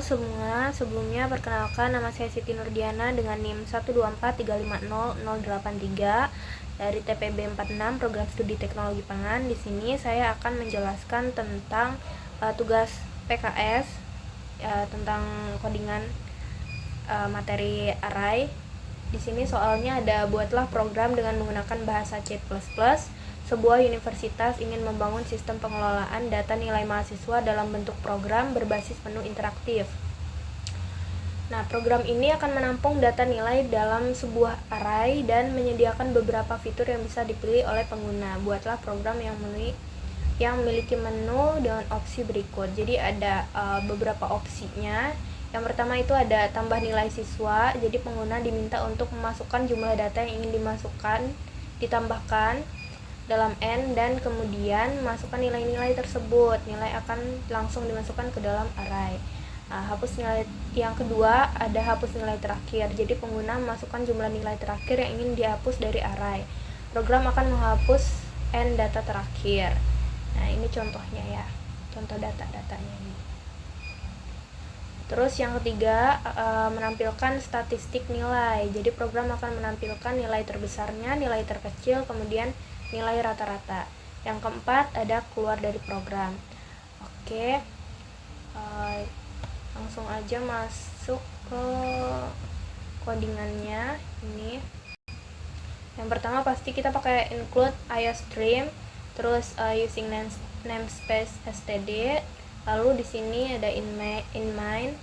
semua, sebelumnya perkenalkan nama saya Siti Nurdiana dengan NIM 124350083 dari TPB 46 Program Studi Teknologi Pangan. Di sini saya akan menjelaskan tentang tugas PKS tentang codingan materi array. Di sini soalnya ada buatlah program dengan menggunakan bahasa C++. Sebuah universitas ingin membangun sistem pengelolaan data nilai mahasiswa dalam bentuk program berbasis menu interaktif. Nah, program ini akan menampung data nilai dalam sebuah array dan menyediakan beberapa fitur yang bisa dipilih oleh pengguna. Buatlah program yang memiliki menu dengan opsi berikut. Jadi ada beberapa opsinya. Yang pertama itu ada tambah nilai siswa. Jadi pengguna diminta untuk memasukkan jumlah data yang ingin ditambahkan dalam N dan kemudian masukkan nilai-nilai tersebut. Nilai akan langsung dimasukkan ke dalam array. Hapus nilai. Yang kedua ada hapus nilai terakhir. Jadi pengguna memasukkan jumlah nilai terakhir yang ingin dihapus dari array. Program akan menghapus N data terakhir. Nah, ini contohnya ya. Contoh data-datanya ini. Terus yang ketiga menampilkan statistik nilai. Jadi program akan menampilkan nilai terbesarnya, nilai terkecil, kemudian nilai rata-rata. Yang keempat ada keluar dari program. Oke, langsung aja masuk ke codingannya ini. Yang pertama pasti kita pakai include IOStream, terus using namespace std, lalu di sini ada in main,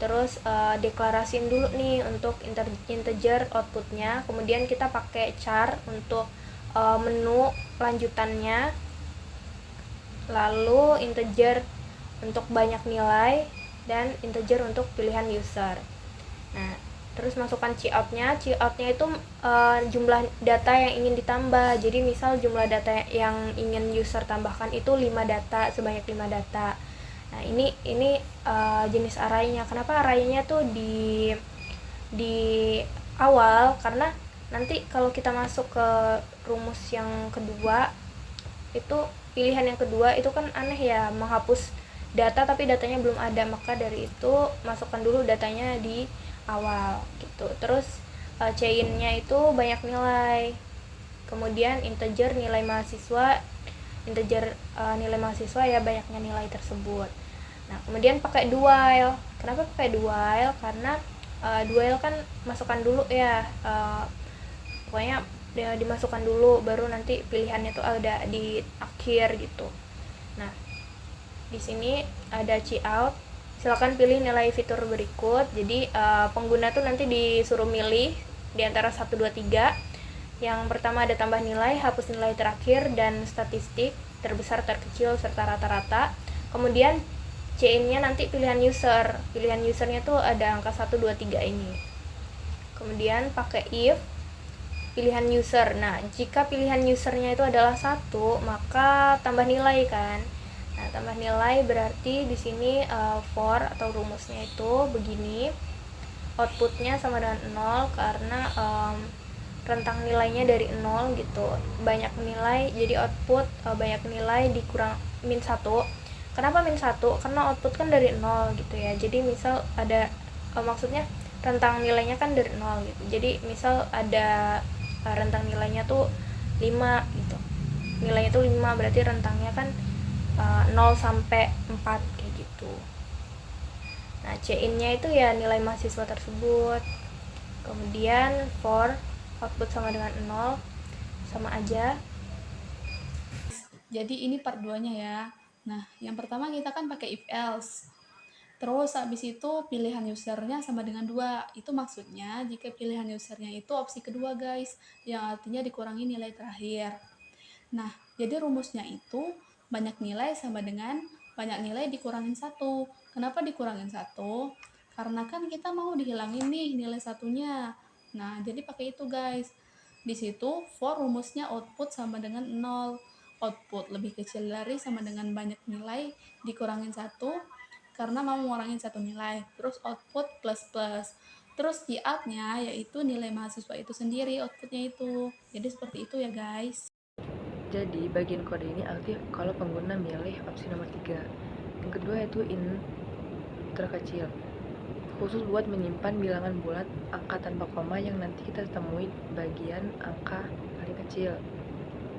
terus deklarasiin dulu nih untuk integer outputnya, kemudian kita pakai char untuk menu lanjutannya, lalu integer untuk banyak nilai dan integer untuk pilihan user. Nah, terus masukkan cout-nya. Cout-nya itu jumlah data yang ingin ditambah. Jadi misal jumlah data yang ingin user tambahkan itu 5 data, sebanyak 5 data. Nah, ini jenis array-nya. Kenapa array-nya tuh di awal? Karena nanti kalau kita masuk ke rumus yang kedua, itu pilihan yang kedua itu kan aneh ya, menghapus data tapi datanya belum ada, maka dari itu masukkan dulu datanya di awal gitu. Terus chain-nya itu banyak nilai, kemudian integer nilai mahasiswa, nilai mahasiswa ya banyaknya nilai tersebut. Nah, kemudian pakai do while. Kenapa pakai do while? Karena do while kan masukkan dulu ya, pokoknya dimasukkan dulu baru nanti pilihannya tuh ada di akhir gitu. Nah, di sini ada cout. Silakan pilih nilai fitur berikut. Jadi pengguna tuh nanti disuruh milih di antara 1 2 3. Yang pertama ada tambah nilai, hapus nilai terakhir, dan statistik terbesar, terkecil serta rata-rata. Kemudian chain-nya nanti pilihan user. Pilihan usernya tuh ada angka 1 2 3 ini. Kemudian pakai if pilihan user. Nah, jika pilihan usernya itu adalah 1, maka tambah nilai kan. Nah, tambah nilai berarti di sini for atau rumusnya itu begini. Outputnya sama dengan 0 karena rentang nilainya dari 0 gitu. Banyak nilai, jadi output banyak nilai dikurang min 1. Kenapa min 1? Karena output kan dari 0 gitu ya. Jadi misal ada maksudnya rentang nilainya kan dari 0 gitu. Jadi misal ada rentang nilainya tuh 5 gitu. Nilainya tuh 5 berarti rentangnya kan 0 sampai 4 kayak gitu. Nah, chain-nya itu ya nilai mahasiswa tersebut. Kemudian for output sama dengan 0, sama aja. Jadi ini part 2-nya ya. Nah, yang pertama kita kan pakai if else. Terus habis itu pilihan usernya sama dengan 2. Itu maksudnya jika pilihan usernya itu opsi kedua guys, yang artinya dikurangi nilai terakhir. Nah, jadi rumusnya itu banyak nilai sama dengan banyak nilai dikurangin 1. Kenapa dikurangin 1? Karena kan kita mau dihilangin nih nilai satunya. Nah, jadi pakai itu guys. Di situ for rumusnya output sama dengan 0. Output lebih kecil dari sama dengan banyak nilai dikurangin 1 karena mau ngurangin 1 nilai. Terus output plus plus. Terus cout-nya yaitu nilai mahasiswa itu sendiri outputnya itu. Jadi seperti itu ya guys. Jadi bagian kode ini aktif kalau pengguna milih opsi nomor 3. Yang kedua yaitu in terkecil, khusus buat menyimpan bilangan bulat angka tanpa koma yang nanti kita temui bagian angka paling kecil.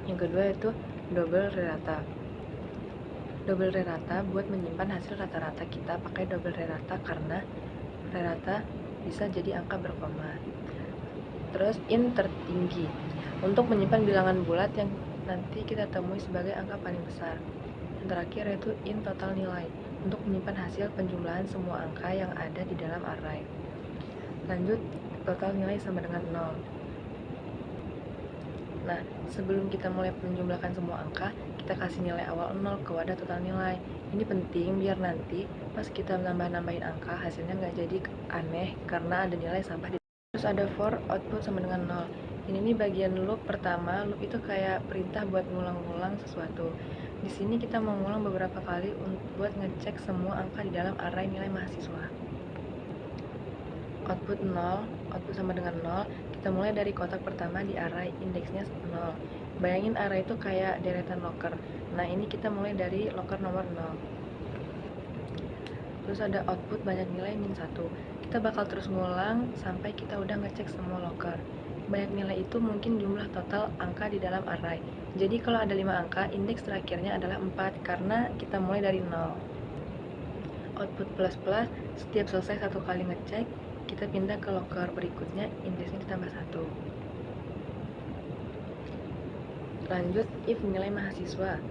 Yang kedua yaitu double rerata. Double rerata buat menyimpan hasil rata-rata kita pakai double rerata karena rerata bisa jadi angka berkoma. Terus in tertinggi untuk menyimpan bilangan bulat yang nanti kita temui sebagai angka paling besar. Yang terakhir yaitu in total nilai untuk menyimpan hasil penjumlahan semua angka yang ada di dalam array. Lanjut, total nilai sama dengan 0. Nah, sebelum kita mulai menjumlahkan semua angka, kita kasih nilai awal 0 ke wadah total nilai. Ini penting biar nanti pas kita nambah-nambahin angka, hasilnya nggak jadi aneh karena ada nilai sampah di. Terus ada for output sama dengan 0. Ini nih bagian loop pertama. Loop itu kayak perintah buat ngulang-ngulang sesuatu. Di sini kita mengulang beberapa kali buat ngecek semua angka di dalam array nilai mahasiswa. Output 0, output sama dengan 0. Kita mulai dari kotak pertama di array indeksnya 0. Bayangin array itu kayak deretan locker. Nah, ini kita mulai dari locker nomor 0. Terus ada output banyak nilai -1. Kita bakal terus ngulang sampai kita udah ngecek semua locker. Banyak nilai itu mungkin jumlah total angka di dalam array. Jadi kalau ada 5 angka, indeks terakhirnya adalah 4 karena kita mulai dari 0. Output plus plus, setiap selesai satu kali ngecek, kita pindah ke locker berikutnya, indeksnya ditambah 1. Lanjut, if nilai mahasiswa.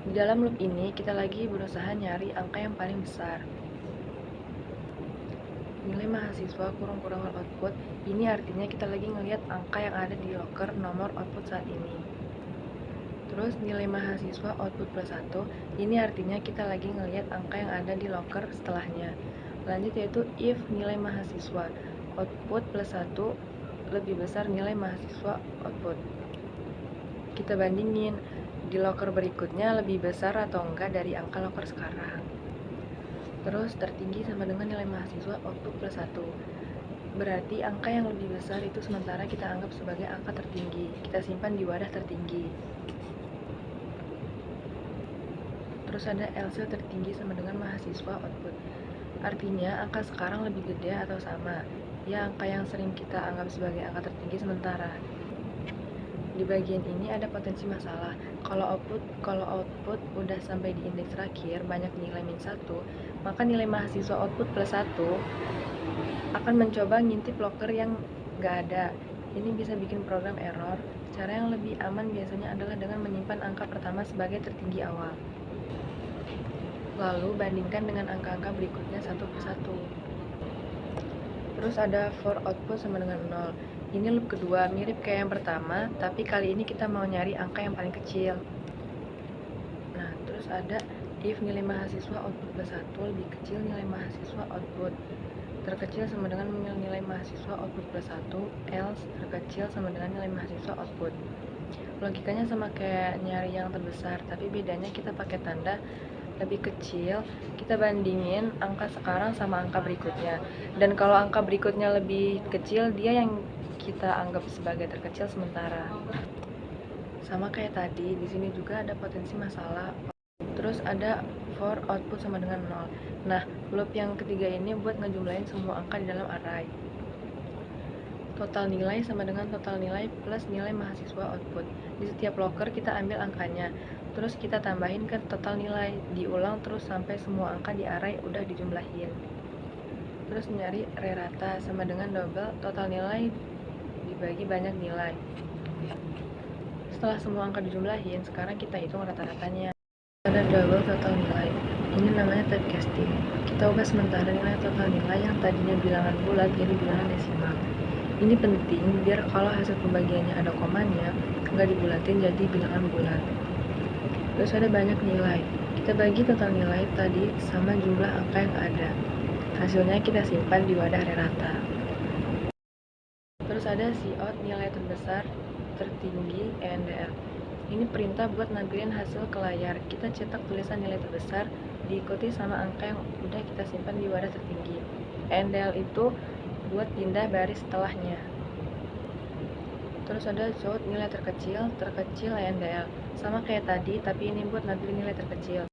Di dalam loop ini, kita lagi berusaha nyari angka yang paling besar. Nilai mahasiswa kurung-kurung output, ini artinya kita lagi ngelihat angka yang ada di locker nomor output saat ini. Terus nilai mahasiswa output plus 1, ini artinya kita lagi ngelihat angka yang ada di locker setelahnya. Lanjut yaitu if nilai mahasiswa output plus 1 lebih besar nilai mahasiswa output. Kita bandingin, di locker berikutnya lebih besar atau enggak dari angka locker sekarang. Terus tertinggi sama dengan nilai mahasiswa output plus 1. Berarti angka yang lebih besar itu sementara kita anggap sebagai angka tertinggi. Kita simpan di wadah tertinggi. Terus ada LC tertinggi sama dengan mahasiswa output. Artinya angka sekarang lebih gede atau sama. Ya, angka yang sering kita anggap sebagai angka tertinggi sementara. Di bagian ini ada potensi masalah. Kalau output udah sampai di indeks terakhir banyak nilai -1, maka nilai mahasiswa output plus 1 akan mencoba ngintip locker yang nggak ada. Ini bisa bikin program error. Cara yang lebih aman biasanya adalah dengan menyimpan angka pertama sebagai tertinggi awal. Lalu bandingkan dengan angka-angka berikutnya satu persatu. Terus ada for output sama dengan 0. Ini loop kedua, mirip kayak yang pertama, tapi kali ini kita mau nyari angka yang paling kecil. Nah, terus ada if nilai mahasiswa output plus 1 lebih kecil nilai mahasiswa output terkecil sama dengan nilai mahasiswa output plus 1, else terkecil sama dengan nilai mahasiswa output. Logikanya sama kayak nyari yang terbesar, tapi bedanya kita pakai tanda lebih kecil, kita bandingin angka sekarang sama angka berikutnya. Dan kalau angka berikutnya lebih kecil, dia yang kita anggap sebagai terkecil sementara. Sama kayak tadi, di sini juga ada potensi masalah. Terus ada for output sama dengan 0. Nah, loop yang ketiga ini buat ngejumlahin semua angka di dalam array. Total nilai sama dengan total nilai plus nilai mahasiswa output. Di setiap locker kita ambil angkanya, terus kita tambahin ke total nilai, diulang terus sampai semua angka di array udah dijumlahin. Terus nyari rerata sama dengan double total nilai dibagi banyak nilai. Setelah semua angka dijumlahin, sekarang kita hitung rata-ratanya. Ada double total nilai. Ini namanya typecasting. Kita ubah sementara nilai total nilai yang tadinya bilangan bulat jadi bilangan desimal. Ini penting biar kalau hasil pembagiannya ada komanya, nggak dibulatin jadi bilangan bulat. Terus ada banyak nilai. Kita bagi total nilai tadi sama jumlah angka yang ada. Hasilnya kita simpan di wadah rerata. Terus ada cout nilai terbesar, tertinggi, ENDL. Ini perintah buat nampilin hasil ke layar. Kita cetak tulisan nilai terbesar, diikuti sama angka yang udah kita simpan di wadah tertinggi. ENDL itu buat pindah baris setelahnya. Terus ada cout nilai terkecil ENDL. Sama kayak tadi, tapi ini buat nampilin nilai terkecil.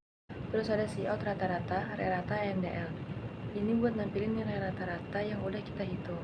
Terus ada cout rata-rata, rerata ENDL. Ini buat nampilin nilai rata-rata yang udah kita hitung.